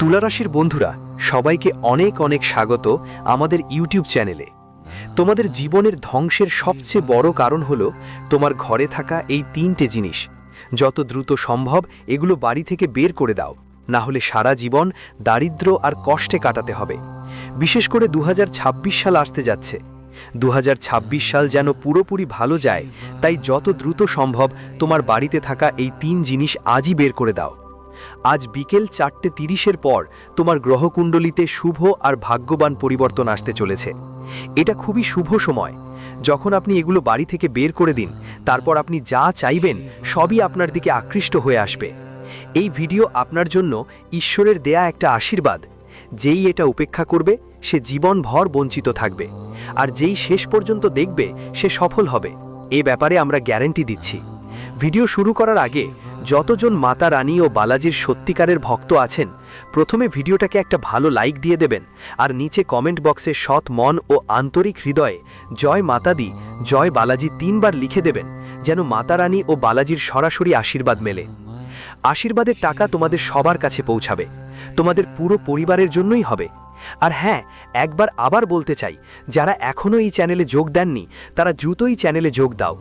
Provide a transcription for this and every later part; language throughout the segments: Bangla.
তুলা রাশির বন্ধুরা সবাইকে অনেক অনেক স্বাগত আমাদের ইউটিউব চ্যানেলে। তোমাদের জীবনের ধ্বংসের সবচেয়ে বড় কারণ হলো তোমার ঘরে থাকা এই তিনটে জিনিস। যত দ্রুত সম্ভব এগুলো বাড়ি থেকে বের করে দাও, না হলে সারা জীবন দারিদ্র আর কষ্টে কাটাতে হবে। বিশেষ করে 2026 সাল আসতে যাচ্ছে। 2026 সাল যেন পুরোপুরি ভালো যায়, তাই যত দ্রুত সম্ভব তোমার বাড়িতে থাকা এই তিন জিনিস আজই বের করে দাও। আজ বিকেল 4:30-এর পর তোমার গ্রহকুণ্ডলিতে শুভ আর ভাগ্যবান পরিবর্তন আসতে চলেছে। এটা খুবই শুভ সময়। যখন আপনি এগুলো বাড়ি থেকে বের করে দিন, তারপর আপনি যা চাইবেন সবই আপনার দিকে আকৃষ্ট হয়ে আসবে। এই ভিডিও আপনার জন্য ঈশ্বরের দেয়া একটা আশীর্বাদ। যেই এটা উপেক্ষা করবে সে জীবনভর বঞ্চিত থাকবে, আর যেই শেষ পর্যন্ত দেখবে সে সফল হবে। এই ব্যাপারে আমরা গ্যারান্টি দিচ্ছি। ভিডিও শুরু করার আগে যতজন মাতা রানী ও বালাজির সত্যিকারের ভক্ত আছেন, প্রথমে ভিডিওটাকে একটা ভালো লাইক দিয়ে দেবেন, আর নিচে কমেন্ট বক্সে সৎ মন ও আন্তরিক হৃদয়ে জয় মাতা দি, জয় বালাজি 3 বার লিখে দেবেন, যেন মাতা রানী ও বালাজির সরাসরি আশীর্বাদ মেলে। আশীর্বাদের টাকা তোমাদের সবার কাছে পৌঁছাবে, তোমাদের পুরো পরিবারের জন্যই হবে। আর হ্যাঁ, একবার আবার বলতে চাই, যারা এখনও এই চ্যানেলে যোগ দেননি তারা দ্রুতই চ্যানেলে যোগ দাও।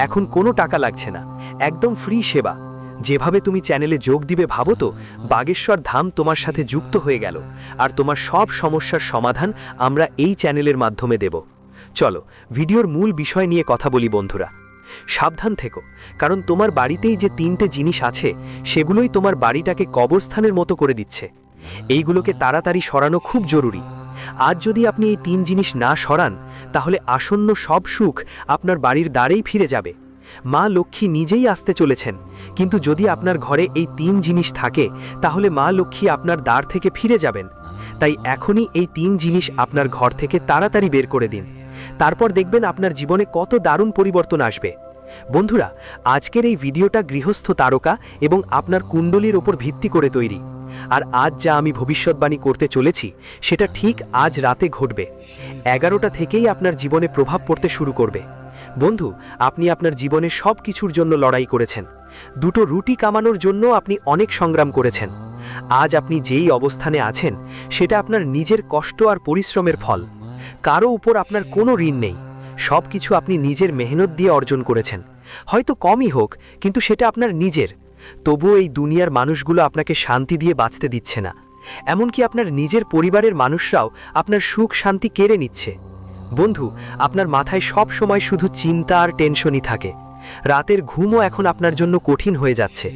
এখন কোনো টাকা লাগছে না, একদম ফ্রি সেবা। যেভাবে তুমি চ্যানেলে যোগ দিবে ভাবো তো, বাগেশ্বর ধাম তোমার সাথে যুক্ত হয়ে গেল, আর তোমার সব সমস্যার সমাধান আমরা এই চ্যানেলের মাধ্যমে দেব। চলো ভিডিওর মূল বিষয় নিয়ে কথা বলি বন্ধুরা। সাবধান থেকো, কারণ তোমার বাড়িতেই যে তিনটে জিনিস আছে সেগুলোই তোমার বাড়িটাকে কবরস্থানের মতো করে দিচ্ছে। এইগুলোকে তাড়াতাড়ি সরানো খুব জরুরি। আজ যদি আপনি এই তিন জিনিস না সরান, তাহলে আসন্ন সব সুখ আপনার বাড়ির দ্বারেই ফিরে যাবে। মা লক্ষ্মী নিজেই আসতে চলেছেন, কিন্তু যদি আপনার ঘরে এই তিন জিনিস থাকে তাহলে মা লক্ষ্মী আপনার দ্বার থেকে ফিরে যাবেন। তাই এখনই এই তিন জিনিস আপনার ঘর থেকে তাড়াতাড়ি বের করে দিন, তারপর দেখবেন আপনার জীবনে কত দারুণ পরিবর্তন আসবে। বন্ধুরা, আজকের এই ভিডিওটা গৃহস্থ তারকা এবং আপনার কুণ্ডলীর ওপর ভিত্তি করে তৈরি। আর আজ যা আমি ভবিষ্যৎবাণী করতে চলেছি সেটা ঠিক আজ রাতে ঘটবে। 11টা থেকেই আপনার জীবনে প্রভাব পড়তে শুরু করবে। বন্ধু, আপনি আপনার জীবনে সব কিছুর জন্য লড়াই করেছেন। দুটো রুটি কামানোর জন্য আপনি অনেক সংগ্রাম করেছেন। আজ আপনি যেই অবস্থানে আছেন সেটা আপনার নিজের কষ্ট আর পরিশ্রমের ফল। কারো উপর আপনার কোনো ঋণ নেই। সব কিছু আপনি নিজের মেহনত দিয়ে অর্জন করেছেন। হয়তো কমই হোক, কিন্তু সেটা আপনার নিজের। তবুও এই দুনিয়ার মানুষগুলো আপনাকে শান্তি দিয়ে বাঁচতে দিচ্ছে না। এমনকি আপনার নিজের পরিবারের মানুষরাও আপনার সুখ শান্তি কেড়ে নিচ্ছে। বন্ধু, আপনার মাথায় সব সময় শুধু চিন্তা আর টেনশনই থাকে। রাতের ঘুমও এখন আপনার জন্য কঠিন হয়ে যাচ্ছে।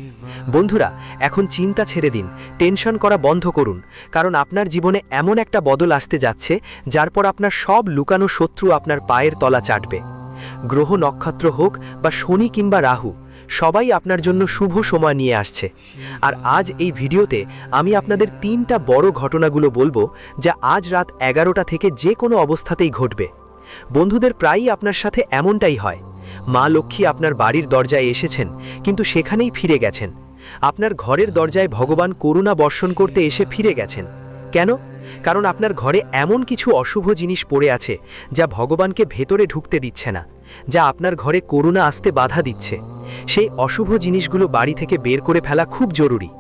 বন্ধুরা, এখন চিন্তা ছেড়ে দিন, টেনশন করা বন্ধ করুন, কারণ আপনার জীবনে এমন একটা বদল আসতে যাচ্ছে যার পর আপনার সব লুকানো শত্রু আপনার পায়ের তলা চাটবে। গ্রহ নক্ষত্র হোক বা শনি কিংবা রাহু, সবাই আপনার জন্য শুভ সময় নিয়ে আসছে। আর আজ এই ভিডিওতে আমি আপনাদের 3টা বড় ঘটনাগুলো বলবো, যা আজ রাত 11টা থেকে যে কোনো অবস্থাতেই ঘটবে। বন্ধুদের প্রায়ই আপনার সাথে এমনটাই হয়। মা লক্ষ্মী আপনার বাড়ির দরজায় এসেছেন, কিন্তু সেখানেই ফিরে গেছেন। আপনার ঘরের দরজায় ভগবান করুণা বর্ষণ করতে এসে ফিরে গেছেন। কেন? কারণ আপনার ঘরে এমন কিছু অশুভ জিনিস পড়ে আছে যা ভগবানকে ভেতরে ঢুকতে দিচ্ছে না, যা আপনার ঘরে করুণা আসতে বাধা দিচ্ছে। সেই অশুভ জিনিসগুলো বাড়ি থেকে বের করে ফেলা খুব জরুরি।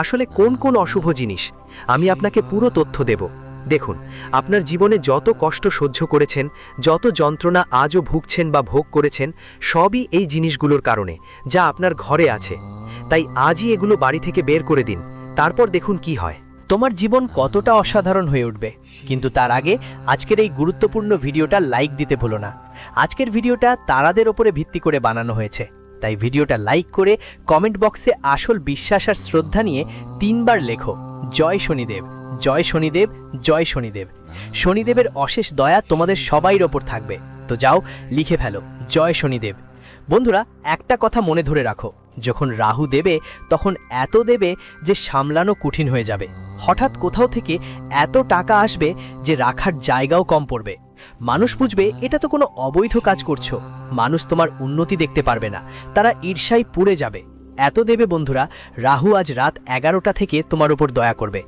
আসলে কোন কোন অশুভ জিনিস, আমি আপনাকে পুরো তথ্য দেব। দেখুন, আপনার জীবনে যত কষ্ট সহ্য করেছেন, যত যন্ত্রণা আজও ভুগছেন বা ভোগ করেছেন, সবই এই জিনিসগুলোর কারণে, যা আপনার ঘরে আছে। তাই আজই এগুলো বাড়ি থেকে বের করে দিন, তারপর দেখুন কি হয়। তোমার জীবন কতটা অসাধারণ হয়ে উঠবে। কিন্তু তার আগে আজকের এই গুরুত্বপূর্ণ ভিডিওটা লাইক দিতে ভুলো না। আজকের ভিডিওটা তারাদের ওপরে ভিত্তি করে বানানো হয়েছে, তাই ভিডিওটা লাইক করে কমেন্ট বক্সে আসল বিশ্বাস আর শ্রদ্ধা নিয়ে 3 বার লেখো, জয় শনিদেব, জয় শনিদেব, জয় শনিদেব। শনিদেবের অশেষ দয়া তোমাদের সবাইর ওপর থাকবে। তো যাও, লিখে ফেলো, জয় শনিদেব। বন্ধুরা, একটা কথা মনে ধরে রাখো, যখন রাহু দেবে তখন এত দেবে যে সামলানো কঠিন হয়ে যাবে। হঠাৎ কোথাও থেকে এত টাকা আসবে যে রাখার জায়গাও কম পড়বে। মানুষ বুঝবে এটা তো কোনো অবৈধ কাজ করছো। মানুষ তোমার উন্নতি দেখতে পারবে না, তারা ঈর্ষায় পুড়ে যাবে। এত দেবে বন্ধুরা, রাহু আজ রাত 11টা থেকে তোমার উপর দয়া করবে।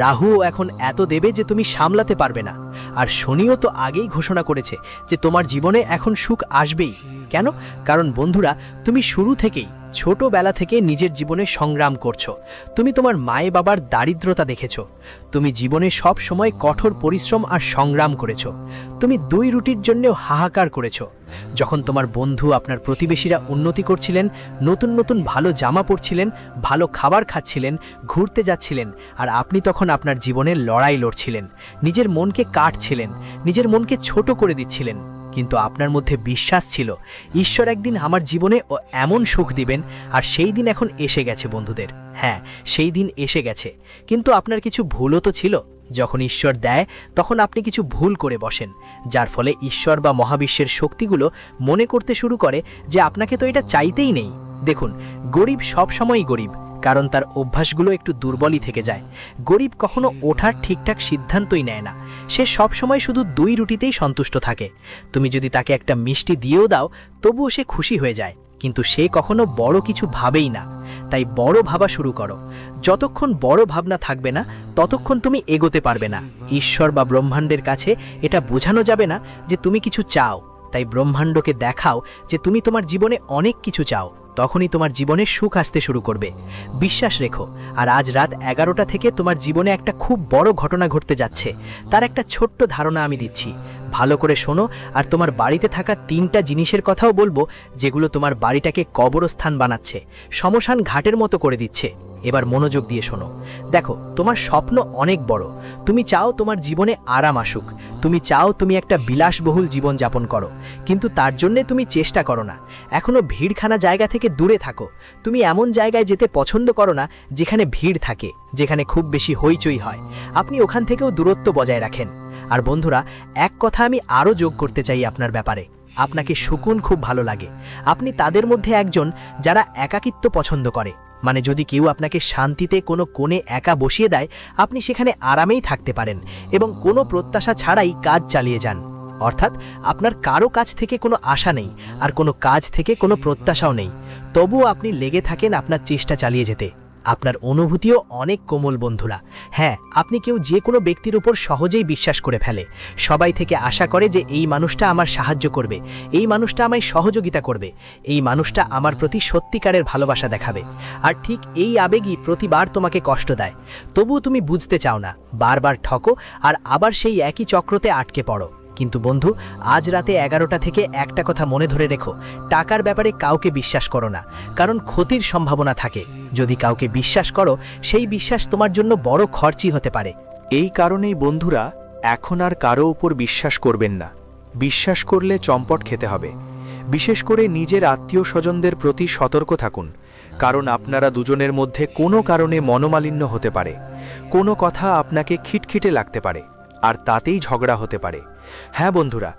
রাহুও এখন এত দেবে যে তুমি সামলাতে পারবে না। আর শনিও তো আগেই ঘোষণা করেছে যে তোমার জীবনে এখন সুখ আসবেই। কেন? কারণ বন্ধুরা, তুমি শুরু থেকেই ছোটবেলা থেকে নিজের জীবনে সংগ্রাম করছো। তুমি তোমার মায়ে বাবার দারিদ্রতা দেখেছো। তুমি জীবনে সব সময় কঠোর পরিশ্রম আর সংগ্রাম করেছো। তুমি 2 রুটির জন্যও হাহাকার করেছো। যখন তোমার বন্ধু, আপনার প্রতিবেশীরা উন্নতি করছিলেন, নতুন নতুন ভালো জামা পরছিলেন, ভালো খাবার খাচ্ছিলেন, ঘুরতে যাচ্ছিলেন, আর আপনি তখন আপনার জীবনের লড়াই লড়ছিলেন, নিজের মনকে কাটছিলেন, নিজের মনকে ছোট করে দিচ্ছিলেন। কিন্তু আপনার মধ্যে বিশ্বাস ছিল ঈশ্বর একদিন আমার জীবনে এমন সুখ দিবেন। আর সেই দিন এখন এসে গেছে বন্ধুদের। হ্যাঁ, সেই দিন এসে গেছে। কিন্তু আপনার কিছু ভুলও তো ছিল। যখন ঈশ্বর দেয় তখন আপনি কিছু ভুল করে বসেন, যার ফলে ঈশ্বর বা মহাবিশ্বের শক্তিগুলো মনে করতে শুরু করে যে আপনাকে তো এটা চাইতেই নেই। দেখুন, গরিব সবসময়ই গরিব, কারণ তার অভ্যাসগুলো একটু দুর্বলই থেকে যায়। গরিব কখনো ওঠার ঠিকঠাক সিদ্ধান্তই নেয় না। সে সবসময় শুধু 2 রুটিতেই সন্তুষ্ট থাকে। তুমি যদি তাকে একটা মিষ্টি দিয়েও দাও, তবুও সে খুশি হয়ে যায়, কিন্তু সে কখনো বড় কিছু ভাবেই না। তাই বড় ভাবা শুরু করো। যতক্ষণ বড় ভাবনা থাকবে না, ততক্ষণ তুমি এগোতে পারবে না। ঈশ্বর বা ব্রহ্মাণ্ডের কাছে এটা বোঝানো যাবে না যে তুমি কিছু চাও। তাই ব্রহ্মাণ্ডকে দেখাও যে তুমি তোমার জীবনে অনেক কিছু চাও। তখনই তোমার জীবনে সুখ আসতে শুরু করবে। বিশ্বাস রেখো। আর আজ রাত 11টা থেকে তোমার জীবনে একটা খুব বড় ঘটনা ঘটতে যাচ্ছে। তার একটা ছোট্ট ধারণা আমি দিচ্ছি। ভালো করে শোনো। আর তোমার বাড়িতে থাকা 3টা জিনিসের কথাও বলবো, যেগুলো তোমার বাড়িটাকে কবরস্থান বানাচ্ছে, শ্মশান ঘাটের মতো করে দিচ্ছে। এবার মনোযোগ দিয়ে শোনো। দেখো, তোমার স্বপ্ন অনেক বড়। তুমি চাও তোমার জীবনে আরাম আসুক। তুমি চাও তুমি একটা বিলাসবহুল জীবন যাপন করো। কিন্তু তার জন্যে তুমি চেষ্টা করো না। এখনো ভিড়খানা জায়গা থেকে দূরে থাকো। তুমি এমন জায়গায় যেতে পছন্দ করো না যেখানে ভিড় থাকে, যেখানে খুব বেশি হইচই হয়। আপনি ওখান থেকেও দূরত্ব বজায় রাখেন। আর বন্ধুরা, এক কথা আমি আরও যোগ করতে চাই আপনার ব্যাপারে। আপনাকে সুকুন খুব ভালো লাগে। আপনি তাদের মধ্যে একজন যারা একাকিত্ব পছন্দ করে। মানে যদি কেউ আপনাকে শান্তিতে কোনো কোণে একা বসিয়ে দেয়, আপনি সেখানে আরামেই থাকতে পারেন এবং কোনো প্রত্যাশা ছাড়াই কাজ চালিয়ে যান। অর্থাৎ আপনার কারো কাছ থেকে কোনো আশা নেই, আর কোনো কাজ থেকে কোনো প্রত্যাশাও নেই। তবুও আপনি লেগে থাকেন আপনার চেষ্টা চালিয়ে যেতে। আপনার অনুভূতিও অনেক কোমল বন্ধুরা। হ্যাঁ, আপনি কেউ যে কোনো ব্যক্তির উপর সহজেই বিশ্বাস করে ফেলে। সবাই থেকে আশা করে যে এই মানুষটা আমার সাহায্য করবে, এই মানুষটা আমায় সহযোগিতা করবে, এই মানুষটা আমার প্রতি সত্যিকারের ভালোবাসা দেখাবে। আর ঠিক এই আবেগই প্রতিবার তোমাকে কষ্ট দেয়। তবুও তুমি বুঝতে চাও না, বারবার ঠকো আর আবার সেই একই চক্রতে আটকে পড়ো। কিন্তু বন্ধু, আজ রাতে 11টা থেকে একটা কথা মনে ধরে রেখো। টাকার ব্যাপারে কাউকে বিশ্বাস করো না, কারণ ক্ষতির সম্ভাবনা থাকে। যদি কাউকে বিশ্বাস করো, সেই বিশ্বাস তোমার জন্য বড় খরচই হতে পারে। এই কারণেই বন্ধুরা, এখন আর কারো উপর বিশ্বাস করবেন না। বিশ্বাস করলে চম্পট খেতে হবে। বিশেষ করে নিজের আত্মীয় স্বজনদের প্রতি সতর্ক থাকুন, কারণ আপনারা দুজনের মধ্যে কোনো কারণে মনোমালিন্য হতে পারে। কোনো কথা আপনাকে খিটখিটে লাগতে পারে, আর তাতেই ঝগড়া হতে পারে। হ্যাঁ বন্ধুরা,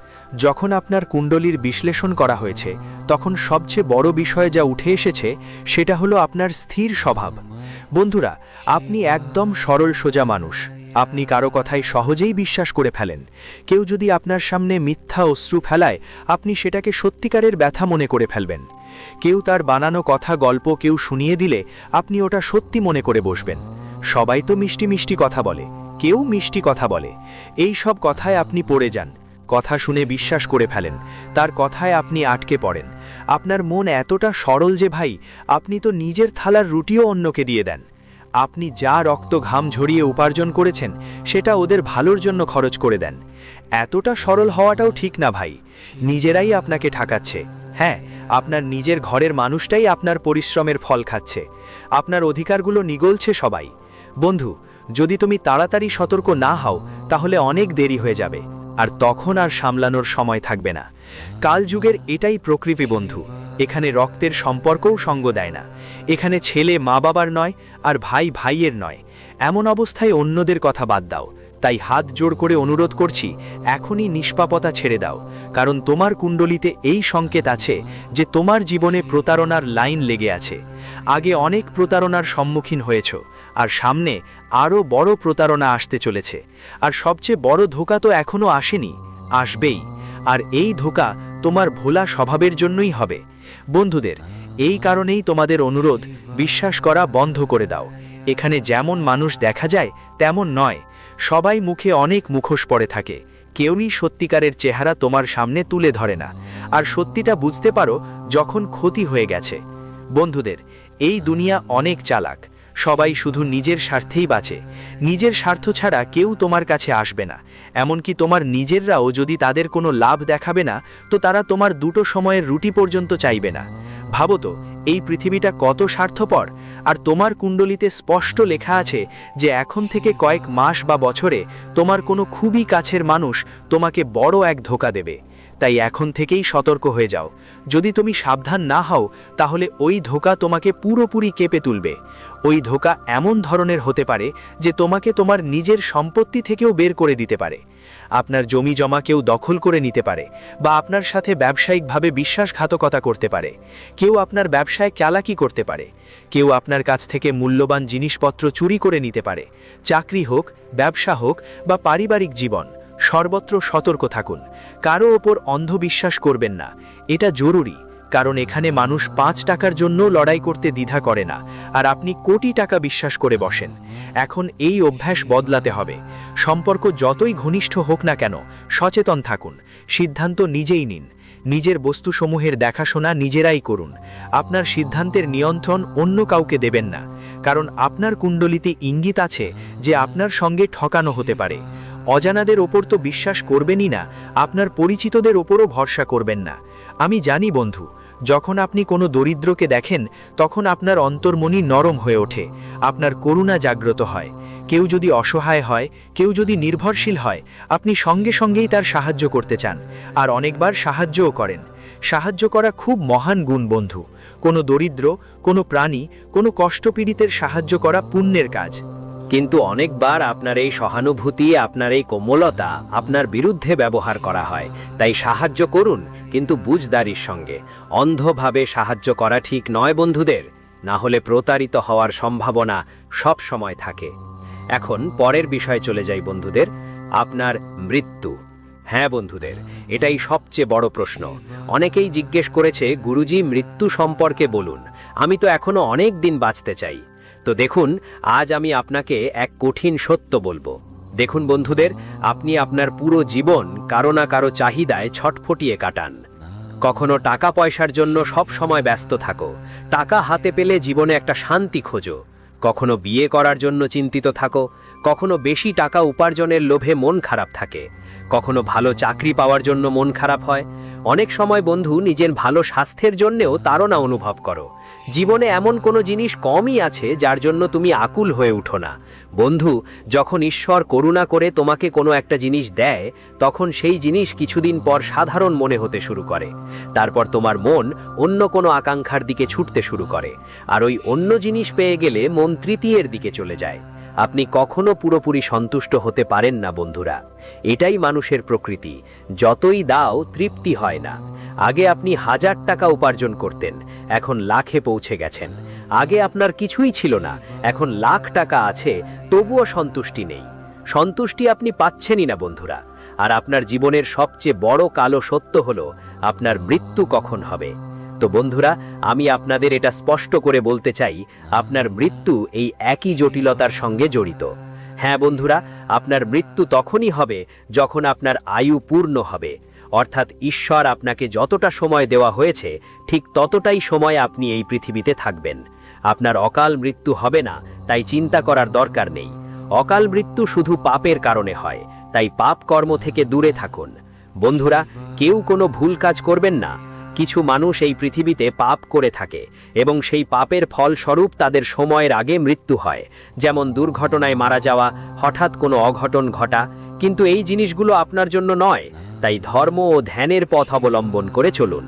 যখন আপনার কুণ্ডলীর বিশ্লেষণ করা হয়েছে, তখন সবচেয়ে বড় বিষয় যা উঠে এসেছে সেটা হলো আপনার স্থির স্বভাব। বন্ধুরা, আপনি একদম সরল সোজা মানুষ। আপনি কারো কথায় সহজেই বিশ্বাস করে ফেলেন। কেউ যদি আপনার সামনে মিথ্যা অশ্রু ফেলায়, আপনি সেটাকে সত্যিকারের ব্যথা মনে করে ফেলবেন। কেউ তার বানানো কথা গল্প কেউ শুনিয়ে দিলে আপনি ওটা সত্যি মনে করে বসবেন। সবাই তো মিষ্টি মিষ্টি কথা বলে, কেউ মিষ্টি কথা বলে। এই সব কথায় আপনি পড়ে যান, কথা শুনে বিশ্বাস করে ফেলেন, তার কথায় আপনি আটকে পড়েন। আপনার মন এতটা সরল যে ভাই, আপনি তো নিজের থালার রুটিও অন্যকে দিয়ে দেন। আপনি যা রক্ত ঘাম ঝরিয়ে উপার্জন করেছেন, সেটা ওদের ভালোর জন্য খরচ করে দেন। এতটা সরল হওয়াটাও ঠিক না ভাই, নিজেরাই আপনাকে ঠকাচ্ছে। হ্যাঁ, আপনার নিজের ঘরের মানুষটাই আপনার পরিশ্রমের ফল খাচ্ছে। আপনার অধিকারগুলো নিগলছে সবাই। বন্ধু, যদি তুমি তাড়াতাড়ি সতর্ক না হও, তাহলে অনেক দেরি হয়ে যাবে, আর তখন আর সামলানোর সময় থাকবে না। কালযুগের এটাই প্রকৃতি বন্ধু। এখানে রক্তের সম্পর্কও সঙ্গ দেয় না। এখানে ছেলে মা বাবার নয়, আর ভাই ভাইয়ের নয়। এমন অবস্থায় অন্যদের কথা বাদ দাও। তাই হাত জোড় করে অনুরোধ করছি, এখনই নিষ্পাপতা ছেড়ে দাও, কারণ তোমার কুণ্ডলিতে এই সংকেত আছে যে তোমার জীবনে প্রতারণার লাইন লেগে আছে। আগে অনেক প্রতারণার সম্মুখীন হয়েছ, আর সামনে আরও বড় প্রতারণা আসতে চলেছে। আর সবচেয়ে বড় ধোঁকা তো এখনও আসেনি, আসবেই। আর এই ধোঁকা তোমার ভোলা স্বভাবের জন্যই হবে। বন্ধুদের, এই কারণেই তোমাদের অনুরোধ, বিশ্বাস করা বন্ধ করে দাও। এখানে যেমন মানুষ দেখা যায় তেমন নয়। সবাই মুখে অনেক মুখোশ পরে থাকে, কেউই সত্যিকারের চেহারা তোমার সামনে তুলে ধরে না। আর সত্যিটা বুঝতে পারো যখন ক্ষতি হয়ে গেছে। বন্ধুদের, এই দুনিয়া অনেক চালাক। সবাই শুধু নিজের স্বার্থেই বাঁচে। নিজের স্বার্থ ছাড়া কেউ তোমার কাছে আসবে না। এমনকি তোমার নিজেররাও যদি তাদের কোনো লাভ দেখাবে না, তো তারা তোমার দুটো সময়ের রুটি পর্যন্ত চাইবে না। ভাবো তো, এই পৃথিবীটা কত স্বার্থপর। আর তোমার কুণ্ডলিতে স্পষ্ট লেখা আছে যে এখন থেকে কয়েক মাস বা বছরে তোমার কোনো খুবই কাছের মানুষ তোমাকে বড় এক ধোঁকা দেবে। তাই এখন থেকেই সতর্ক হয়ে যাও। যদি তুমি সাবধান না হও, তাহলে ওই ধোঁকা তোমাকে পুরোপুরি কেঁপে তুলবে। ওই ধোঁকা এমন ধরনের হতে পারে যে তোমাকে তোমার নিজের সম্পত্তি থেকেও বের করে দিতে পারে। আপনার জমি জমা কেউ দখল করে নিতে পারে, বা আপনার সাথে ব্যবসায়িকভাবে বিশ্বাসঘাতকতা করতে পারে। কেউ আপনার ব্যবসায় চালাকি করতে পারে। কেউ আপনার কাছ থেকে মূল্যবান জিনিসপত্র চুরি করে নিতে পারে। চাকরি হোক, ব্যবসা হোক বা পারিবারিক জীবন, সর্বত্র সতর্ক থাকুন। কারো ওপর অন্ধবিশ্বাস করবেন না। এটা জরুরি, কারণ এখানে মানুষ 5 টাকার জন্য লড়াই করতে দ্বিধা করে না, আর আপনি কোটি টাকা বিশ্বাস করে বসেন। এখন এই অভ্যাস বদলাতে হবে। সম্পর্ক যতই ঘনিষ্ঠ হোক না কেন, সচেতন থাকুন। সিদ্ধান্ত নিজেই নিন। নিজের বস্তুসমূহের দেখাশোনা নিজেরাই করুন। আপনার সিদ্ধান্তের নিয়ন্ত্রণ অন্য কাউকে দেবেন না, কারণ আপনার কুণ্ডলিতে ইঙ্গিত আছে যে আপনার সঙ্গে ঠকানো হতে পারে। অজানাদের ওপর তো বিশ্বাস করবেনই না, আপনার পরিচিতদের ওপরও ভরসা করবেন না। আমি জানি বন্ধু, যখন আপনি কোনো দরিদ্রকে দেখেন, তখন আপনার অন্তর্মনি নরম হয়ে ওঠে, আপনার করুণা জাগ্রত হয়। কেউ যদি অসহায় হয়, কেউ যদি নির্ভরশীল হয়, আপনি সঙ্গে সঙ্গেই তার সাহায্য করতে চান, আর অনেকবার সাহায্যও করেন। সাহায্য করা খুব মহান গুণ বন্ধু। কোনো দরিদ্র, কোনো প্রাণী, কোনো কষ্টপীড়িতের সাহায্য করা পুণ্যের কাজ। কিন্তু অনেকবার আপনার এই সহানুভূতি, আপনার এই কোমলতা আপনার বিরুদ্ধে ব্যবহার করা হয়। তাই সাহায্য করুন, কিন্তু বুঝদারির সঙ্গে। অন্ধভাবে সাহায্য করা ঠিক নয় বন্ধুদের, না হলে প্রতারিত হওয়ার সম্ভাবনা সব সময় থাকে। এখন পরের বিষয়ে চলে যাই বন্ধুদের, আপনার মৃত্যু। হ্যাঁ বন্ধুদের, এটাই সবচেয়ে বড় প্রশ্ন। অনেকেই জিজ্ঞেস করেছে, গুরুজি মৃত্যু সম্পর্কে বলুন, আমি তো এখনো অনেক দিন বাঁচতে চাই। তো দেখুন, আজ আমি আপনাকে এক কঠিন সত্য বলবো। দেখুন বন্ধুদের, আপনি আপনার পুরো জীবন কারো না কারো চাহিদায় ছটফটিয়ে কাটান। কখনো টাকা পয়সার জন্য সব সময় ব্যস্ত থাকো, টাকা হাতে পেলে জীবনে একটা শান্তি খোঁজো। কখনো বিয়ে করার জন্য চিন্তিত থাকো, কখনো বেশি টাকা উপার্জনের লোভে মন খারাপ থাকে, কখনো ভালো চাকরি পাওয়ার জন্য মন খারাপ হয়। অনেক সময় বন্ধু নিজের ভালো স্বাস্থ্যের জন্যেও তাড়না অনুভব করো। জীবনে এমন কোনো জিনিস কমই আছে যার জন্য তুমি আকুল হয়ে উঠো না। বন্ধু, যখন ঈশ্বর করুণা করে তোমাকে কোনো একটা জিনিস দেয়, তখন সেই জিনিস কিছুদিন পর সাধারণ মনে হতে শুরু করে। তারপর তোমার মন অন্য কোনো আকাঙ্ক্ষার দিকে ছুটতে শুরু করে, আর ওই অন্য জিনিস পেয়ে গেলে মন তৃতীয়ের দিকে চলে যায়। আপনি কখনো পুরোপুরি সন্তুষ্ট হতে পারেন না বন্ধুরা। এটাই মানুষের প্রকৃতি। যতই দাও তৃপ্তি হয় না। আগে আপনি 1000 টাকা উপার্জন করতেন, এখন লাখে পৌঁছে গেছেন। আগে আপনার কিছুই ছিল না, এখন লাখ টাকা আছে, তবুও সন্তুষ্টি নেই। সন্তুষ্টি আপনি পাচ্ছেনই না বন্ধুরা। আর আপনার জীবনের সবচেয়ে বড় কালো সত্য হলো আপনার মৃত্যু কখন হবে। তো বন্ধুরা, আমি আপনাদের এটা স্পষ্ট করে বলতে চাই, আপনার মৃত্যু এই একই জটিলতার সঙ্গে জড়িত। হ্যাঁ বন্ধুরা, আপনার মৃত্যু তখনই হবে যখন আপনার আয়ু পূর্ণ হবে। অর্থাৎ ঈশ্বর আপনাকে যতটা সময় দেওয়া হয়েছে, ঠিক ততটাই সময় আপনি এই পৃথিবীতে থাকবেন। আপনার অকাল মৃত্যু হবে না, তাই চিন্তা করার দরকার নেই। অকাল মৃত্যু শুধু পাপের কারণে হয়, তাই পাপ কর্ম থেকে দূরে থাকুন। বন্ধুরা, কেউ কোনো ভুল কাজ করবেন না। কিছু মানুষ এই পৃথিবীতে পাপ করে থাকে এবং সেই পাপের ফলস্বরূপ তাদের সময়ের আগে মৃত্যু হয়, যেমন দুর্ঘটনায় মারা যাওয়া, হঠাৎ কোনো অঘটন ঘটা। কিন্তু এই জিনিসগুলো আপনার জন্য নয়, তাই ধর্ম ও ধ্যানের পথ অবলম্বন করে চলুন।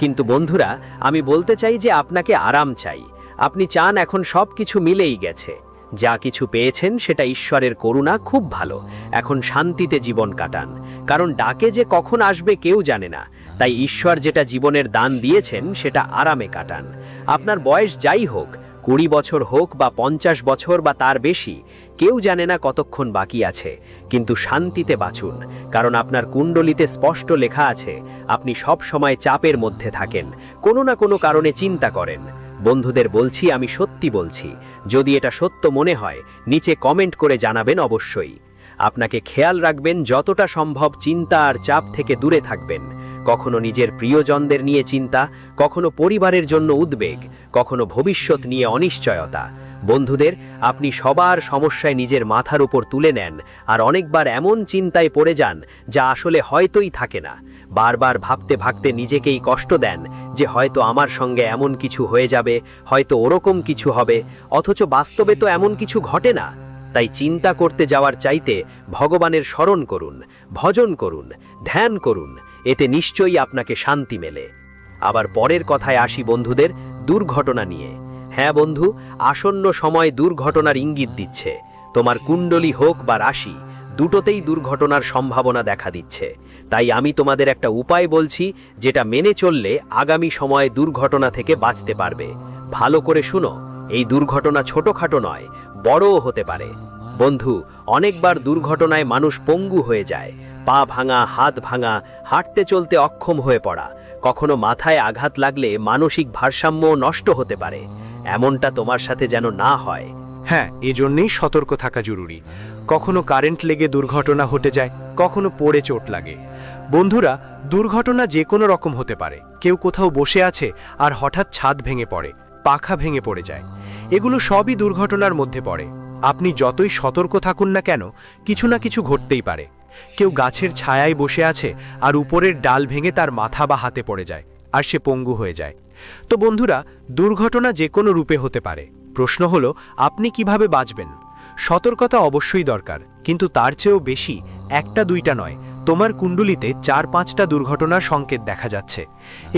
কিন্তু বন্ধুরা, আমি বলতে চাই যে আপনাকে আরাম চাই। আপনি চান এখন সব কিছু মিলেই গেছে, যা কিছু পেয়েছেন সেটা ঈশ্বরের করুণা, খুব ভালো। এখন শান্তিতে জীবন কাটান, কারণ ডাকে যে কখন আসবে কেউ জানে না। তাই ঈশ্বর যেটা জীবনের দান দিয়েছেন সেটা আরামে কাটান। আপনার বয়স যাই হোক, 20 বছর হোক বা 50 বছর বা তার বেশি, কেউ জানে না কতক্ষণ বাকি আছে, কিন্তু শান্তিতে বাঁচুন, কারণ আপনার কুণ্ডলিতে স্পষ্ট লেখা আছে আপনি সব সময় চাপের মধ্যে থাকেন, কোনো না কোনো কারণে চিন্তা করেন। বন্ধুদের বলছি, আমি সত্যি বলছি, যদি এটা সত্য মনে হয় নিচে কমেন্ট করে জানাবেন অবশ্যই। আপনাকে খেয়াল রাখবেন, যতটা সম্ভব চিন্তা আর চাপ থেকে দূরে থাকবেন। কখনো নিজের প্রিয়জনদের নিয়ে চিন্তা, কখনো পরিবারের জন্য উদ্বেগ, কখনো ভবিষ্যৎ নিয়ে অনিশ্চয়তা। বন্ধুদের, আপনি সবার সমস্যায় নিজের মাথার উপর তুলে নেন আর অনেকবার এমন চিন্তায় পড়ে যান যা আসলে হয়তোই থাকে না। বারবার ভাবতে ভাবতে নিজেকেই কষ্ট দেন যে হয়তো আমার সঙ্গে এমন কিছু হয়ে যাবে, হয়তো ওরকম কিছু হবে, অথচ বাস্তবে তো এমন কিছু ঘটে না। তাই চিন্তা করতে যাওয়ার চাইতে ভগবানের স্মরণ করুন, ভজন করুন, ধ্যান করুন, এতে নিশ্চয়ই আপনাকে শান্তি মেলে। আবার পরের কথায় আসি বন্ধুদের, দুর্ঘটনা নিয়ে। হ্যাঁ বন্ধু, আসন্ন সময় দুর্ঘটনার ইঙ্গিত দিচ্ছে। তোমার কুণ্ডলী হোক বা রাশি, দুটোতেই দুর্ঘটনার সম্ভাবনা দেখা দিচ্ছে। তাই আমি তোমাদের একটা উপায় বলছি, যেটা মেনে চললে আগামী সময়ে দুর্ঘটনা থেকে বাঁচতে পারবে। ভালো করে শুনো, এই দুর্ঘটনা ছোটখাটো নয়, বড়ও হতে পারে। বন্ধু, অনেকবার দুর্ঘটনায় মানুষ পঙ্গু হয়ে যায়, পা ভাঙা, হাত ভাঙা, হাঁটতে চলতে অক্ষম হয়ে পড়া, কখনো মাথায় আঘাত লাগলে মানসিক ভারসাম্য নষ্ট হতে পারে। এমনটা তোমার সাথে যেন না হয়। হ্যাঁ, এজন্যই সতর্ক থাকা জরুরি। কখনো কারেন্ট লেগে দুর্ঘটনা ঘটে যায়, কখনো পড়ে চোট লাগে। বন্ধুরা, দুর্ঘটনা যে কোনো রকম হতে পারে। কেউ কোথাও বসে আছে আর হঠাৎ ছাদ ভেঙে পড়ে, পাখা ভেঙে পড়ে যায়। এগুলো সবই দুর্ঘটনার মধ্যে পড়ে। আপনি যতই সতর্ক থাকুন না কেন, কিছু না কিছু ঘটতেই পারে। কেউ গাছের ছায়ায় বসে আছে আর উপরের ডাল ভেঙে তার মাথা বা হাতে পড়ে যায়, আর সে পঙ্গু হয়ে যায়। তো বন্ধুরা, দুর্ঘটনা যে কোনো রূপে হতে পারে। প্রশ্ন হলো, আপনি কিভাবে বাঁচবেন? সতর্কতা অবশ্যই দরকার, কিন্তু তার চেয়েও বেশি একটা দুইটা নয়, তোমার কুণ্ডলিতে 4-5টা দুর্ঘটনার সংকেত দেখা যাচ্ছে।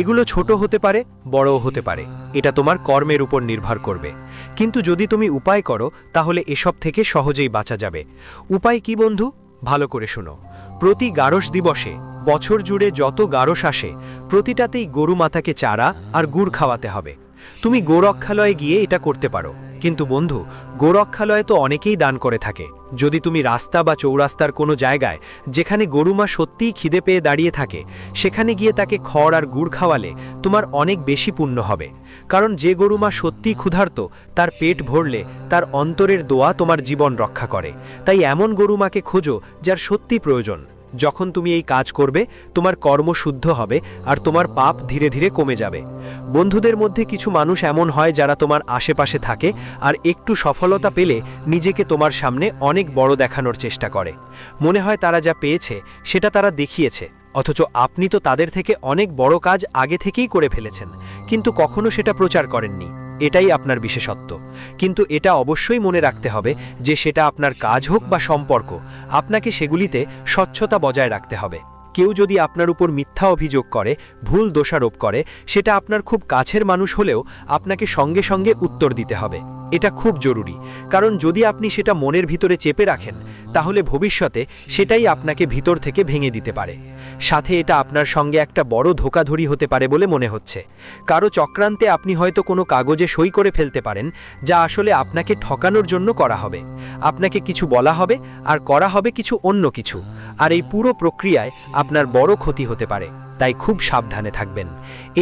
এগুলো ছোট হতে পারে, বড়ও হতে পারে, এটা তোমার কর্মের উপর নির্ভর করবে। কিন্তু যদি তুমি উপায় করো, তাহলে এসব থেকে সহজেই বাঁচা যাবে। উপায় কি বন্ধু? ভালো করে শোনো। প্রতি গারস দিবসে বছর জুড়ে যত গারস আসে, প্রতিটাতেই গরু মাতাকে চারা আর গুড় খাওয়াতে হবে। তুমি গোরক্ষালয়ে গিয়ে এটা করতে পারো, কিন্তু বন্ধু, গোরক্ষালয়ে তো অনেকেই দান করে থাকে। যদি তুমি রাস্তা বা চৌরাস্তার কোনো জায়গায় যেখানে গরুমা সত্যিই খিদে পেয়ে দাঁড়িয়ে থাকে, সেখানে গিয়ে তাকে খড় আর গুড় খাওয়ালে তোমার অনেক বেশি পুণ্য হবে। কারণ যে গরুমা সত্যিই ক্ষুধার্ত, তার পেট ভরলে তার অন্তরের দোয়া তোমার জীবন রক্ষা করে। তাই এমন গরুমাকে খোঁজো যার সত্যি প্রয়োজন। যখন তুমি এই কাজ করবে, তোমার কর্ম শুদ্ধ হবে আর তোমার পাপ ধীরে ধীরে কমে যাবে। বন্ধুদের মধ্যে কিছু মানুষ এমন হয় যারা তোমার আশেপাশে থাকে আর একটু সফলতা পেলে নিজেকে তোমার সামনে অনেক বড় দেখানোর চেষ্টা করে। মনে হয় তারা যা পেয়েছে সেটা তারা দেখিয়েছে, অথচ আপনি তো তাদের থেকে অনেক বড় কাজ আগে থেকেই করে ফেলেছেন, কিন্তু কখনো সেটা প্রচার করেননি। এটাই আপনার বিশেষত্ব। কিন্তু এটা অবশ্যই মনে রাখতে হবে যে সেটা আপনার কাজ হোক বা সম্পর্ক, আপনাকে সেগুলিতে স্বচ্ছতা বজায় রাখতে হবে। কেউ যদি আপনার উপর মিথ্যা অভিযোগ করে, ভুল দোষারোপ করে, সেটা আপনার খুব কাছের মানুষ হলেও আপনাকে সঙ্গে সঙ্গে উত্তর দিতে হবে। এটা খুব জরুরি, কারণ যদি আপনি সেটা মনের ভিতরে চেপে রাখেন, তাহলে ভবিষ্যতে সেটাই আপনাকে ভিতর থেকে ভেঙে দিতে পারে। সাথে এটা আপনার সঙ্গে একটা বড় ধোঁকাধড়ি হতে পারে বলে মনে হচ্ছে। কারো চক্রান্তে আপনি হয়তো কোনো কাগজে সই করে ফেলতে পারেন, যা আসলে আপনাকে ঠকানোর জন্য করা হবে। আপনাকে কিছু বলা হবে আর করা হবে কিছু অন্য কিছু, আর এই পুরো প্রক্রিয়ায় আপনার বড় ক্ষতি হতে পারে। তাই খুব সাবধানে থাকবেন।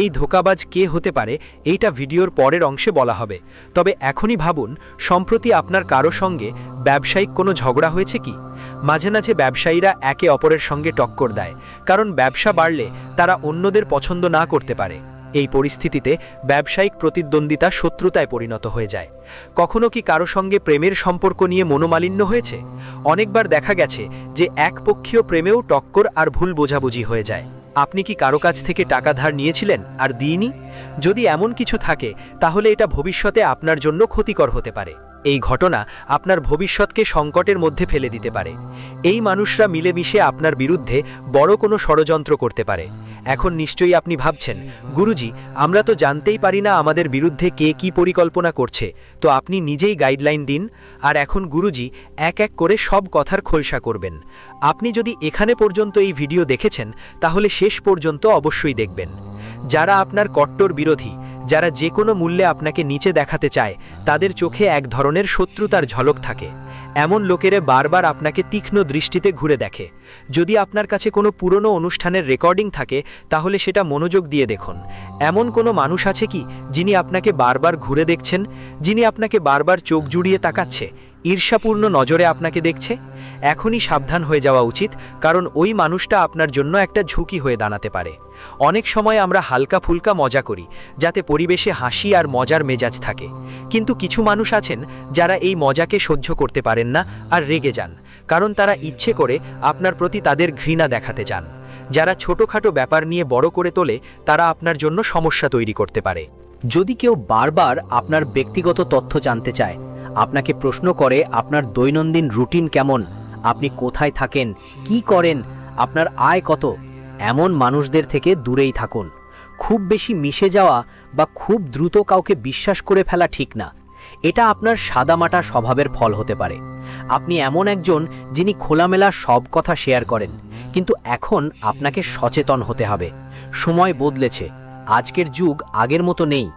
এই ধোঁকাবাজ কে হতে পারে, এইটা ভিডিওর পরের অংশে বলা হবে। তবে এখনই ভাবুন, সম্প্রতি আপনার কারো সঙ্গে ব্যবসায়িক কোনো ঝগড়া হয়েছে কি? মাঝে মাঝে ব্যবসায়ীরা একে অপরের সঙ্গে টক্কর দেয়, কারণ ব্যবসা বাড়লে তারা অন্যদের পছন্দ না করতে পারে। এই পরিস্থিতিতে ব্যবসায়িক প্রতিদ্বন্দ্বিতা শত্রুতায় পরিণত হয়ে যায়। কখনো কি কারো সঙ্গে প্রেমের সম্পর্ক নিয়ে মনোমালিন্য হয়েছে? অনেকবার দেখা গেছে যে একপক্ষীয় প্রেমেও টক্কর আর ভুল বোঝাবুঝি হয়ে যায়। আপনি কি কারো কাছ থেকে টাকা ধার নিয়েছিলেন আর দিইনি? যদি এমন কিছু থাকে, তাহলে এটা ভবিষ্যতে আপনার জন্য ক্ষতিকর হতে পারে। এই ঘটনা আপনার ভবিষ্যৎকে সংকটের মধ্যে ফেলে দিতে পারে। এই মানুষরা মিলেমিশে আপনার বিরুদ্ধে বড় কোনো ষড়যন্ত্র করতে পারে। এখন নিশ্চয়ই আপনি ভাবছেন, গুরুজি, আমরা তো জানতেই পারি না আমাদের বিরুদ্ধে কে কি পরিকল্পনা করছে, তো আপনি নিজেই গাইডলাইন দিন। আর এখন গুরুজি এক এক করে সব কথার খোলসা করবেন। আপনি যদি এখানে পর্যন্ত এই ভিডিও দেখেছেন, তাহলে শেষ পর্যন্ত অবশ্যই দেখবেন। যারা আপনার কট্টর বিরোধী, যারা যে কোনো মূল্যে আপনাকে নিচে দেখাতে চায়, তাদের চোখে এক ধরনের শত্রুতার ঝলক থাকে। এমন লোকেরা বারবার আপনাকে তীক্ষ্ণ দৃষ্টিতে ঘুরে দেখে। যদি আপনার কাছে কোনো পুরনো অনুষ্ঠানের রেকর্ডিং থাকে, তাহলে সেটা মনোযোগ দিয়ে দেখুন। এমন কোনো মানুষ আছে কি যিনি আপনাকে বারবার ঘুরে দেখছেন, যিনি আপনাকে বারবার চোখ জুড়িয়ে তাকাচ্ছে, ঈর্ষাপূর্ণ নজরে আপনাকে দেখছে? এখনই সাবধান হয়ে যাওয়া উচিত, কারণ ওই মানুষটা আপনার জন্য একটা ঝুঁকি হয়ে দাঁড়াতে পারে। অনেক সময় আমরা হালকা ফুলকা মজা করি, যাতে পরিবেশে হাসি আর মজার মেজাজ থাকে। কিন্তু কিছু মানুষ আছেন যারা এই মজাকে সহ্য করতে পারেন না আর রেগে যান, কারণ তারা ইচ্ছে করে আপনার প্রতি তাদের ঘৃণা দেখাতে চান। যারা ছোটোখাটো ব্যাপার নিয়ে বড় করে তোলে, তারা আপনার জন্য সমস্যা তৈরি করতে পারে। যদি কেউ বারবার আপনার ব্যক্তিগত তথ্য জানতে চায়, আপনাকে প্রশ্ন করে আপনার দৈনন্দিন রুটিন কেমন, আপনি কোথায় থাকেন, কি করেন, আপনার আয় কত, এমন মানুষদের থেকে দূরেই থাকুন। খুব বেশি মিশে যাওয়া বা খুব দ্রুত কাউকে বিশ্বাস করে ফেলা ঠিক না। এটা আপনার সাদামাটা স্বভাবের ফল হতে পারে। আপনি এমন একজন যিনি খোলামেলা সব কথা শেয়ার করেন, কিন্তু এখন আপনাকে সচেতন হতে হবে। সময় বদলেছে, আজকের যুগ আগের মতো নেই।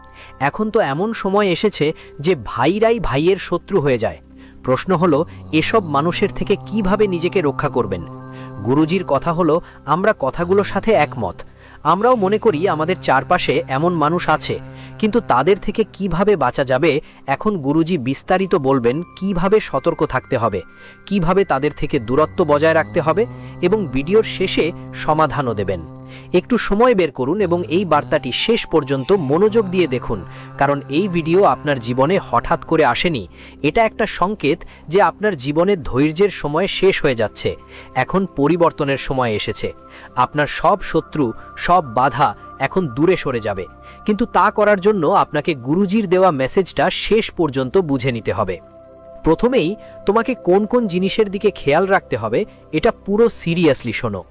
এখন তো এমন সময় এসেছে যে ভাইরাই ভাইয়ের শত্রু হয়ে যায়। প্রশ্ন হলো, এসব মানুষের থেকে কিভাবে নিজেকে রক্ষা করবেন? গুরুজির কথা হলো, আমরা কথাগুলোর সাথে একমত। আমরাও মনে করি আমাদের চারপাশে এমন মানুষ আছে, কিন্তু তাদের থেকে কিভাবে বাঁচা যাবে, এখন গুরুজি বিস্তারিত বলবেন। কিভাবে সতর্ক থাকতে হবে, কিভাবে তাদের থেকে দূরত্ব বজায় রাখতে হবে, এবং ভিডিওর শেষে সমাধানও দেবেন। একটু সময় বের করুন এবং এই বার্তাটি শেষ পর্যন্ত মনোযোগ দিয়ে দেখুন, কারণ এই ভিডিও আপনার জীবনে হঠাৎ করে আসেনি। এটা একটা সংকেত যে আপনার জীবনের ধৈর্যের সময় শেষ হয়ে যাচ্ছে। এখন পরিবর্তনের সময় এসেছে। আপনার সব শত্রু, সব বাধা এখন দূরে সরে যাবে, কিন্তু তা করার জন্য আপনাকে গুরুজির দেওয়া মেসেজটা শেষ পর্যন্ত বুঝে নিতে হবে। প্রথমেই তোমাকে কোন কোন জিনিসের দিকে খেয়াল রাখতে হবে, এটা পুরো সিরিয়াসলি শোনো।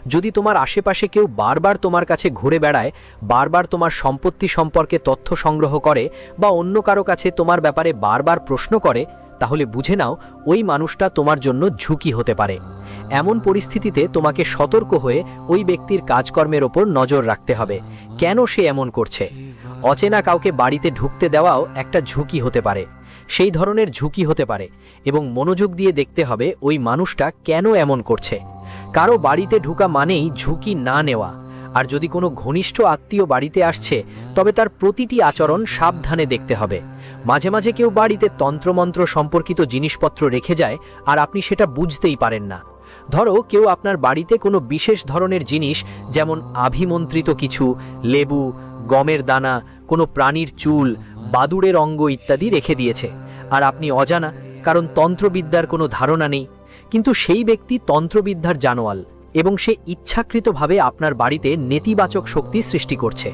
যদি তোমার আশেপাশে কেউ বারবার তোমার কাছে ঘুরে বেড়ায়, বারবার তোমার সম্পত্তি সম্পর্কে তথ্য সংগ্রহ করে, বা অন্য কারো কাছে তোমার ব্যাপারে বারবার প্রশ্ন করে, তাহলে বুঝে নাও ওই মানুষটা তোমার জন্য ঝুঁকি হতে পারে। এমন পরিস্থিতিতে তোমাকে সতর্ক হয়ে ওই ব্যক্তির কাজকর্মের ওপর নজর রাখতে হবে। কেন সে এমন করছে? অচেনা কাউকে বাড়িতে ঢুকতে দেওয়াও একটা ঝুঁকি হতে পারে। সেই ধরনের ঝুঁকি হতে পারে, এবং মনোযোগ দিয়ে দেখতে হবে ওই মানুষটা কেন এমন করছে। কারো বাড়িতে ঢুকা মানেই ঝুঁকি না নেওয়া। আর যদি কোনো ঘনিষ্ঠ আত্মীয় বাড়িতে আসছে, তবে তার প্রতিটি আচরণ সাবধানে দেখতে হবে। মাঝে মাঝে কেউ বাড়িতে তন্ত্রমন্ত্র সম্পর্কিত জিনিসপত্র রেখে যায়, আর আপনি সেটা বুঝতেই পারেন না। ধরো কেউ আপনার বাড়িতে কোনো বিশেষ ধরনের জিনিস, যেমন আভিমন্ত্রিত কিছু, লেবু, গমের দানা, কোনো প্রাণীর চুল, বাদুড়ের অঙ্গ ইত্যাদি রেখে দিয়েছে, আর আপনি অজানা, কারণ তন্ত্রবিদ্যার কোনো ধারণা নেই। কিন্তু সেই ব্যক্তি তন্ত্রবিদ্যার জানোয়াল, এবং সে ইচ্ছাকৃতভাবে আপনার বাড়িতে নেতিবাচক শক্তি সৃষ্টি করছে।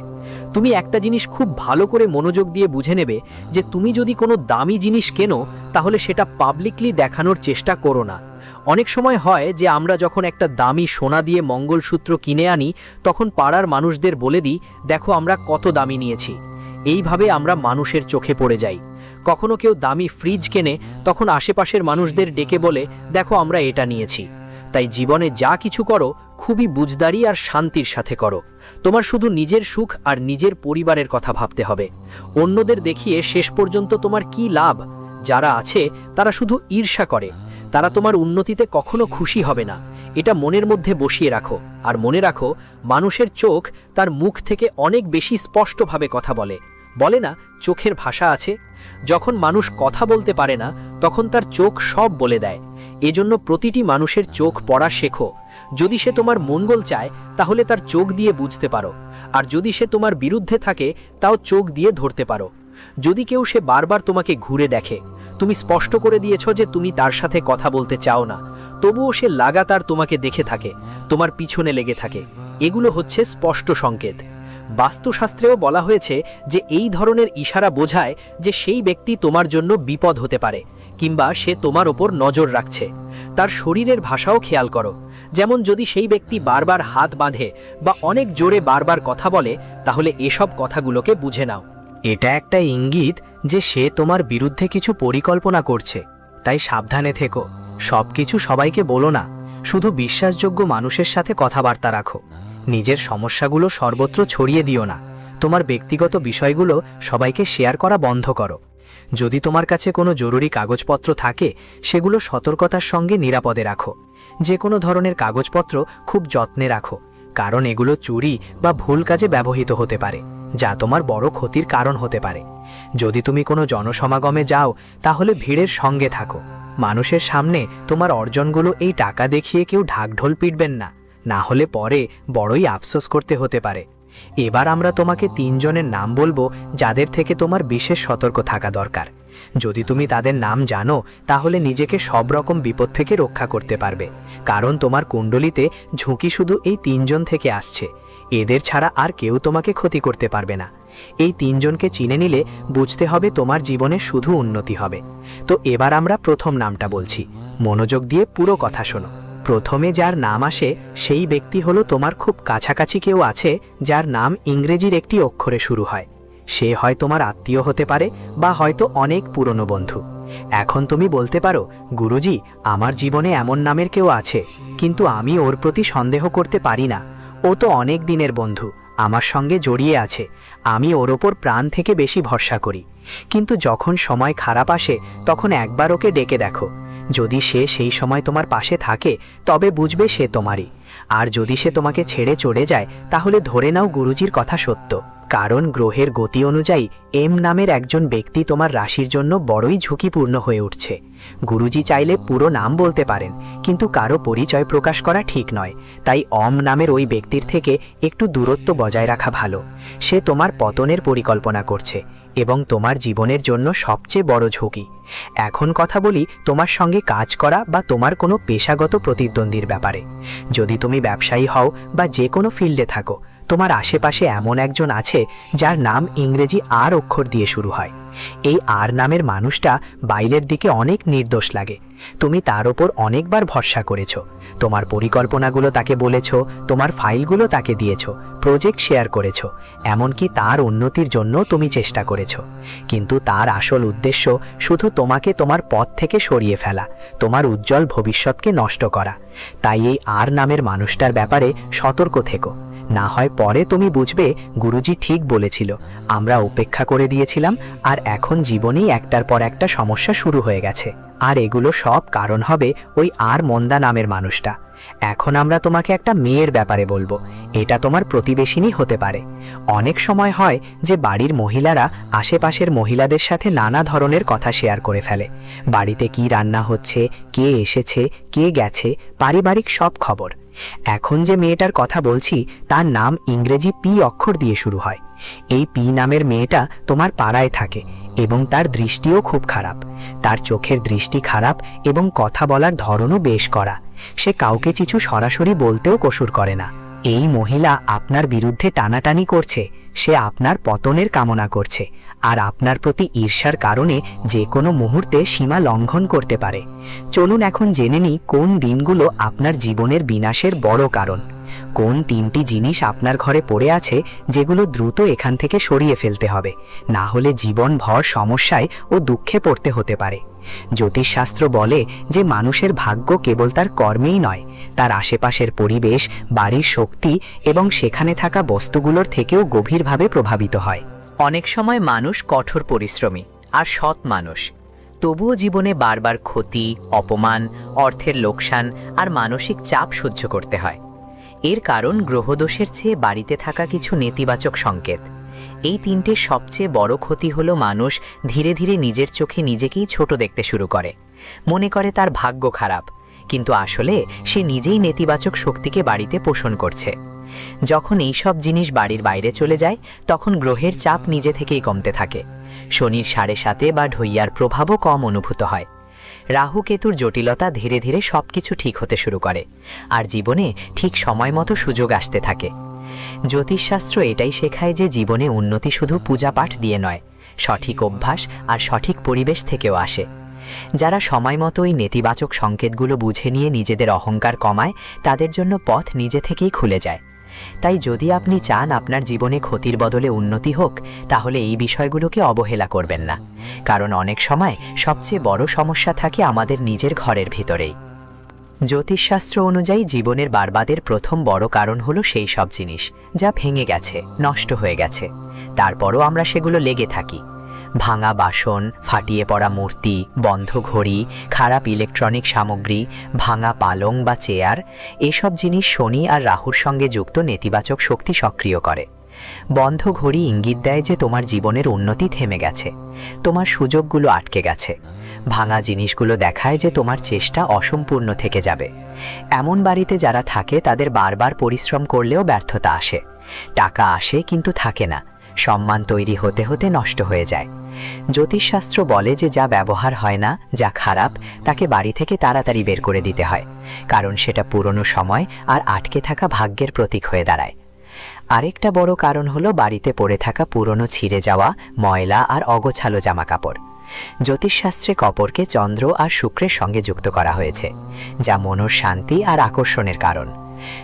তুমি একটা জিনিস খুব ভালো করে মনোযোগ দিয়ে বুঝে নেবে, যে তুমি যদি কোনো দামি জিনিস কেনো, তাহলে সেটা পাবলিকলি দেখানোর চেষ্টা করো না। অনেক সময় হয় যে আমরা যখন একটা দামি সোনা দিয়ে মঙ্গলসূত্র কিনে আনি, তখন পাড়ার মানুষদের বলে দিই, দেখো আমরা কত দামি নিয়েছি। এইভাবে আমরা মানুষের চোখে পড়ে যাই। কখনো কেউ দামি ফ্রিজ কেনে, তখন আশেপাশের মানুষদের ডেকে বলে, দেখো আমরা এটা নিয়েছি। তাই জীবনে যা কিছু করো, খুবই বুঝদারি আর শান্তির সাথে করো। তোমার শুধু নিজের সুখ আর নিজের পরিবারের কথা ভাবতে হবে। অন্যদের দেখিয়ে শেষ পর্যন্ত তোমার কি লাভ? যারা আছে তারা শুধু ঈর্ষা করে, তারা তোমার উন্নতিতে কখনো খুশি হবে না। এটা মনের মধ্যে বসিয়ে রাখো। আর মনে রাখো, মানুষের চোখ তার মুখ থেকে অনেক বেশি স্পষ্টভাবে কথা বলে। বলে না, চোখের ভাষা আছে। যখন মানুষ কথা বলতে পারে না, তখন তার চোখ সব বলে দেয়। এজন্য প্রতিটি মানুষের চোখ পড়া শেখো। যদি সে তোমার মঙ্গল চায়, তাহলে তার চোখ দিয়ে বুঝতে পারো। আর যদি সে তোমার বিরুদ্ধে থাকে, তাও চোখ দিয়ে ধরতে পারো। যদি কেউ সে বারবার তোমাকে ঘুরে দেখে, তুমি স্পষ্ট করে দিয়েছ যে তুমি তার সাথে কথা বলতে চাও না, তবুও সে লাগাতার তোমাকে দেখে থাকে, তোমার পিছনে লেগে থাকে, এগুলো হচ্ছে স্পষ্ট সংকেত। বাস্তুশাস্ত্রেও বলা হয়েছে যে এই ধরনের ইশারা বোঝায় যে সেই ব্যক্তি তোমার জন্য বিপদ হতে পারে, কিংবা সে তোমার ওপর নজর রাখছে। তার শরীরের ভাষাও খেয়াল করো। যেমন যদি সেই ব্যক্তি বারবার হাত বাঁধে বা অনেক জোরে বারবার কথা বলে, তাহলে এসব কথাগুলোকে বুঝে নাও। এটা একটা ইঙ্গিত যে সে তোমার বিরুদ্ধে কিছু পরিকল্পনা করছে। তাই সাবধানে থেকো। সবকিছু সবাইকে বলো না, শুধু বিশ্বাসযোগ্য মানুষের সাথে কথাবার্তা রাখো। নিজের সমস্যাগুলো সর্বত্র ছড়িয়ে দিও না, তোমার ব্যক্তিগত বিষয়গুলো সবাইকে শেয়ার করা বন্ধ করো। যদি তোমার কাছে কোনো জরুরি কাগজপত্র থাকে সেগুলো সতর্কতার সঙ্গে নিরাপদে রাখো। যে কোনো ধরনের কাগজপত্র খুব যত্নে রাখো, কারণ এগুলো চুরি বা ভুল কাজে ব্যবহৃত হতে পারে, যা তোমার বড় ক্ষতির কারণ হতে পারে। যদি তুমি কোনো জনসমাগমে যাও তাহলে ভিড়ের সঙ্গে থাকো। মানুষের সামনে তোমার অর্জনগুলো এই টাকা দেখিয়ে কেউ ঢাকঢোল পিটবেন না, না হলে পরে বড়ই আফসোস করতে হতে পারে। এবার আমরা তোমাকে 3 জনের নাম বলবো যাদের থেকে তোমার বিশেষ সতর্ক থাকা দরকার। যদি তুমি তাদের নাম জানো তাহলে নিজেকে সব রকম বিপদ থেকে রক্ষা করতে পারবে, কারণ তোমার কুণ্ডলিতে ঝুঁকি শুধু এই 3 জন থেকে আসছে। এদের ছাড়া আর কেউ তোমাকে ক্ষতি করতে পারবে না। এই 3 জনকে চিনে নিলে বুঝতে হবে তোমার জীবনে শুধু উন্নতি হবে। তো এবার আমরা প্রথম নামটা বলছি, মনোযোগ দিয়ে পুরো কথা শোনো। প্রথমে যার নাম আসে সেই ব্যক্তি হলো তোমার খুব কাছাকাছি কেউ আছে যার নাম ইংরেজির একটি অক্ষরে শুরু হয়। সে হয় তোমার আত্মীয় হতে পারে বা হয়তো অনেক পুরনো বন্ধু। এখন তুমি বলতে পারো, গুরুজি, আমার জীবনে এমন নামের কেউ আছে, কিন্তু আমি ওর প্রতি সন্দেহ করতে পারি না। ও তো অনেক দিনের বন্ধু, আমার সঙ্গে জড়িয়ে আছে, আমি ওর ওপর প্রাণ থেকে বেশি ভরসা করি। কিন্তু যখন সময় খারাপ আসে তখন একবার ওকে ডেকে দেখো। যদি সে সেই সময় তোমার পাশে থাকে তবে বুঝবে সে তোমারই, আর যদি সে তোমাকে ছেড়ে চলে যায় তাহলে ধরে নাও গুরুজির কথা সত্য। কারণ গ্রহের গতি অনুযায়ী এম নামের একজন ব্যক্তি তোমার রাশির জন্য বড়ই ঝুঁকিপূর্ণ হয়ে উঠছে। গুরুজি চাইলে পুরো নাম বলতে পারেন, কিন্তু কারো পরিচয় প্রকাশ করা ঠিক নয়, তাই অম নামের ওই ব্যক্তির থেকে একটু দূরত্ব বজায় রাখা ভালো। সে তোমার পতনের পরিকল্পনা করছে এবং তোমার জীবনের জন্য সবচেয়ে বড় ঝুঁকি। এখন কথা বলি তোমার সঙ্গে কাজ করা বা তোমার কোনো পেশাগত প্রতিদ্বন্দ্বীর ব্যাপারে। যদি তুমি ব্যবসায়ী হও বা যে কোনো ফিল্ডে থাকো, তোমার আশেপাশে এমন একজন আছে যার নাম ইংরেজি আর অক্ষর দিয়ে শুরু হয়। এই আর নামের মানুষটা বাইরের দিকে অনেক নির্দোষ লাগে। তুমি তার ওপর অনেকবার ভরসা করেছো, তোমার পরিকল্পনাগুলো তাকে বলেছো, তোমার ফাইলগুলো তাকে দিয়েছো, প্রজেক্ট শেয়ার করেছো, এমনকি তার উন্নতির জন্য তুমি চেষ্টা করেছো। কিন্তু তার আসল উদ্দেশ্য শুধু তোমাকে তোমার পথ থেকে সরিয়ে ফেলা, তোমার উজ্জ্বল ভবিষ্যৎকে নষ্ট করা। তাই এই আর নামের মানুষটার ব্যাপারে সতর্ক থেকো, না হয় পরে তুমি বুঝবে গুরুজি ঠিক বলেছিল, আমরা উপেক্ষা করে দিয়েছিলাম আর এখন জীবনেই একটার পর একটা সমস্যা শুরু হয়ে গেছে। আর এগুলো সব কারণ হবে ওই আর মন্দা নামের মানুষটা। এখন আমরা তোমাকে একটা মেয়ের ব্যাপারে বলবো, এটা তোমার প্রতিবেশিনী হতে পারে। অনেক সময় হয় যে বাড়ির মহিলারা আশেপাশের মহিলাদের সাথে নানা ধরনের কথা শেয়ার করে ফেলে। বাড়িতে কি রান্না হচ্ছে, কে এসেছে, কে গেছে, পারিবারিক সব খবর। এখন যে মেয়েটার কথা বলছি তার নাম ইংরেজি পি অক্ষর দিয়ে শুরু হয়। এই পি নামের মেয়েটা তোমার পাড়ায় থাকে এবং তার দৃষ্টিও খুব খারাপ। তার চোখের দৃষ্টি খারাপ এবং কথা বলার ধরনও বেশ কড়া। সে কাউকে কিছু সরাসরি বলতেও কসুর করে না। এই মহিলা আপনার বিরুদ্ধে টানাটানি করছে, সে আপনার পতনের কামনা করছে আর আপনার প্রতি ঈর্ষার কারণে যে কোনো মুহূর্তে সীমা লঙ্ঘন করতে পারে। চলুন এখন জেনে নিই কোন দিনগুলো আপনার জীবনের বিনাশের বড় কারণ। কোন 3টি জিনিস আপনার ঘরে পড়ে আছে যেগুলো দ্রুত এখান থেকে সরিয়ে ফেলতে হবে, না হলে জীবনভর সমস্যায় ও দুঃখে পড়তে হতে পারে। জ্যোতিষশাস্ত্র বলে যে মানুষের ভাগ্য কেবল তার কর্মেই নয়, তার আশেপাশের পরিবেশ, বাড়ির শক্তি এবং সেখানে থাকা বস্তুগুলোর থেকেও গভীরভাবে প্রভাবিত হয়। অনেক সময় মানুষ কঠোর পরিশ্রমী আর সৎ মানুষ, তবুও জীবনে বারবার ক্ষতি, অপমান, অর্থের লোকসান আর মানসিক চাপ সহ্য করতে হয়। এর কারণ গ্রহদোষের চেয়ে বাড়িতে থাকা কিছু নেতিবাচক সংকেত। এই 3টের সবচেয়ে বড় ক্ষতি হলো মানুষ ধীরে ধীরে নিজের চোখে নিজেকেই ছোট দেখতে শুরু করে, মনে করে তার ভাগ্য খারাপ, কিন্তু আসলে সে নিজেই নেতিবাচক শক্তিকে বাড়িতে পোষণ করছে। যখন এই সব জিনিস বাড়ির বাইরে চলে যায় তখন গ্রহের চাপ নিজে থেকেই কমতে থাকে। শনির 7.5 বা ঢৈয়ার প্রভাবও কম অনুভূত হয়। রাহু কেতুর জটিলতা ধীরে ধীরে সবকিছু ঠিক হতে শুরু করে আর জীবনে ঠিক সময় মতো সুযোগ আসতে থাকে। জ্যোতিষশাস্ত্র এটাই শেখায় যে জীবনে উন্নতি শুধু পূজাপাঠ দিয়ে নয়, সঠিক অভ্যাস আর সঠিক পরিবেশ থেকেও আসে। যারা সময় মতো এই নেতিবাচক সংকেতগুলো বুঝে নিয়ে নিজেদের অহংকার কমায় তাদের জন্য পথ নিজে থেকেই খুলে যায়। তাই যদি আপনি চান আপনার জীবনে ক্ষতির বদলে উন্নতি হোক, তাহলে এই বিষয়গুলোকে অবহেলা করবেন না, কারণ অনেক সময় সবচেয়ে বড় সমস্যা থাকে আমাদের নিজের ঘরের ভিতরেই। জ্যোতিষশাস্ত্র অনুযায়ী জীবনের বরবাদের প্রথম বড় কারণ হলো সেই সব জিনিস যা ভেঙে গেছে, নষ্ট হয়ে গেছে। তারপরও আমরা সেগুলো লেগে থাকি। ভাঙা বাসন, ফাটিয়ে পড়া মূর্তি, বন্ধ ঘড়ি, খারাপ ইলেকট্রনিক সামগ্রী, ভাঙা পালং বা চেয়ার, এসব জিনিস শনি আর রাহুর সঙ্গে যুক্ত নেতিবাচক শক্তি সক্রিয় করে। বন্ধ ঘড়ি ইঙ্গিত দেয় যে তোমার জীবনের উন্নতি থেমে গেছে, তোমার সুযোগগুলো আটকে গেছে। ভাঙা জিনিসগুলো দেখায় যে তোমার চেষ্টা অসম্পূর্ণ থেকে যাবে। এমন বাড়িতে যারা থাকে তাদের বারবার পরিশ্রম করলেও ব্যর্থতা আসে। টাকা আসে কিন্তু থাকে না, সম্মান তৈরি হতে হতে নষ্ট হয়ে যায়। জ্যোতিষশাস্ত্র বলে যে যা ব্যবহার হয় না, যা খারাপ, তাকে বাড়ি থেকে তাড়াতাড়ি বের করে দিতে হয়, কারণ সেটা পুরনো সময় আর আটকে থাকা ভাগ্যের প্রতীক হয়ে দাঁড়ায়। আরেকটা বড় কারণ হলো বাড়িতে পড়ে থাকা পুরনো ছিঁড়ে যাওয়া, ময়লা আর অগোছালো জামাকাপড়। জ্যোতিষশাস্ত্রে কপরকে চন্দ্র আর শুক্রের সঙ্গে যুক্ত করা হয়েছে, যা মনের শান্তি আর আকর্ষণের কারণ।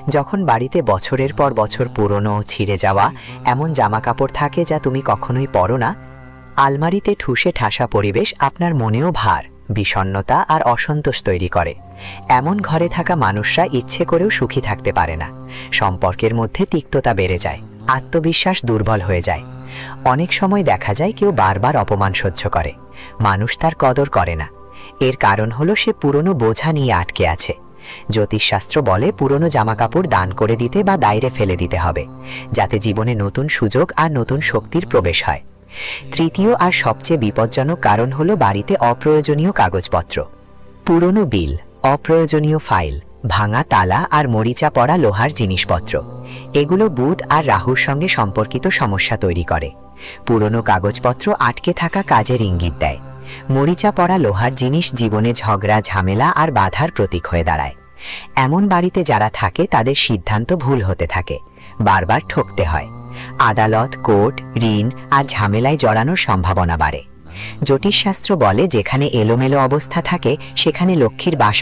যখন বাড়িতে বছরের পর বছর পুরনো, ছিঁড়ে যাওয়া এমন জামাকাপড় থাকে যা তুমি কখনোই পরো না, আলমারিতে ঠুসে ঠাসা পরিবেশ আপনার মনেও ভার, বিষণ্ণতা আর অসন্তোষ তৈরি করে। এমন ঘরে থাকা মানুষরা ইচ্ছে করেও সুখী থাকতে পারে না। সম্পর্কের মধ্যে তিক্ততা বেড়ে যায়, আত্মবিশ্বাস দুর্বল হয়ে যায়। অনেক সময় দেখা যায় কেউ বারবার অপমান সহ্য করে, মানুষ তার কদর করে না। এর কারণ হলো সে পুরনো বোঝা নিয়ে আটকে আছে। জ্যোতিষশাস্ত্র বলে পুরনো জামাকাপড় দান করে দিতে বা দাইরে ফেলে দিতে হবে, যাতে জীবনে নতুন সুযোগ আর নতুন শক্তির প্রবেশ হয়। তৃতীয় আর সবচেয়ে বিপজ্জনক কারণ হলো বাড়িতে অপ্রয়োজনীয় কাগজপত্র, পুরনো বিল, অপ্রয়োজনীয় ফাইল, ভাঙা তালা আর মরিচা পড়া লোহার জিনিসপত্র। এগুলো বুধ আর রাহুর সঙ্গে সম্পর্কিত সমস্যা তৈরি করে। পুরনো কাগজপত্র আটকে থাকা কাজের ইঙ্গিত দেয়। মরিচা পড়া লোহার জিনিস জীবনে ঝগড়া, ঝামেলা আর বাধার প্রতীক হয়ে দাঁড়ায়। এমন বাড়িতে যারা থাকে তাদের সিদ্ধান্ত ভুল হতে থাকে, বারবার ঠকতে হয়। আদালত, কোর্ট, ঋণ আর ঝামেলায় জড়ানোর সম্ভাবনা বাড়ে। জ্যোতিষশাস্ত্র বলে যেখানে এলোমেলো অবস্থা থাকে সেখানে লক্ষ্মীর বাস